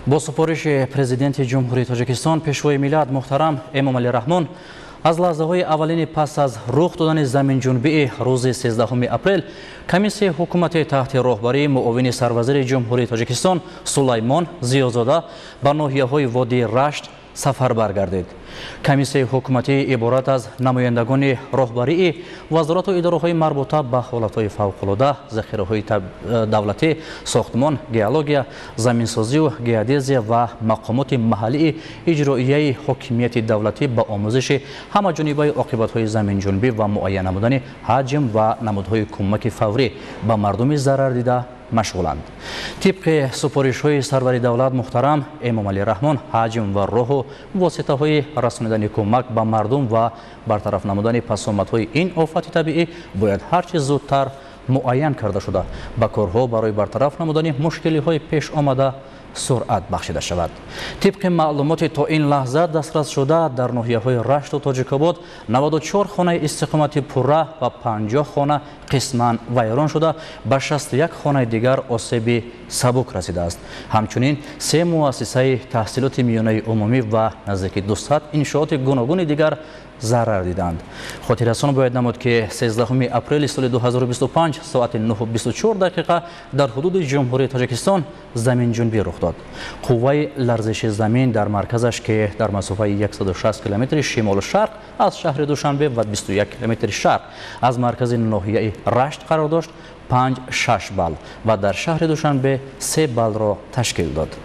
با سفارش پرزیدنت جمهوری تاجیکستان پیشوای ملت محترم امامعلی رحمون از لحظه‌های اولین پس از رخ دادن زمین جنبی روز 13 اپریل کمیسیه حکومت تحت راهبری معاون سروزیر جمهوری تاجیکستان سلیمان زیازاده به ناحیه‌های وادی رشت سفر برگردید. کمیسیه حکومتی عبارت از نمایندگان راهبری وزارت و اداره‌های مربوطه به حالت‌های فوق‌العاده، ذخیره‌های دولتی، ساختمان، گئولوژی، زمینسازی و گئودزی و مقامات محلی اجرایی حاکمیت دولتی به آموزش همه‌جانبه عاقبت‌های زمین جنبی و معین نمودن حجم و نمودهای کمک فوری به مردم ضرر دیده مشغولند. طبق سفارش‌های سرور دولت محترم امامعلی رحمون، حجم و راه و واسطه‌های رساندن کمک به مردم و برطرف نمودن پسامدهای این آفت طبیعی باید هرچه زودتر معین کرده شده به کارها برای برطرف نمودن مشکلی‌های پیش آمده سرعت بخشیده شود. طبق معلومات تا این لحظه دسترس شده در ناحیه‌های رشت و تاجیک‌آباد 94 خانه استقامت پرره و 50 خانه قسماً ویران شده، به 61 خانه دیگر آسیب سبک رسیده است. همچنین 3 مؤسسه تحصیلات میانه عمومی و نزدیک 200 انشاءات گوناگون دیگر ضرر دیدند. خاطررسان باید نمود که 13 اپریل سال 2025 ساعت 9:24 دقیقه در حدود جمهوری تاجیکستان زمین جنبی رخ داد. قوه لرزش زمین در مرکزش که در مسافه 160 کیلومتر شمال شرق از شهر دوشنبه و 21 کیلومتر شرق از مرکز ناحیه رشت قرار داشت 5.6 بال و در شهر دوشنبه 3 بال را تشکیل داد.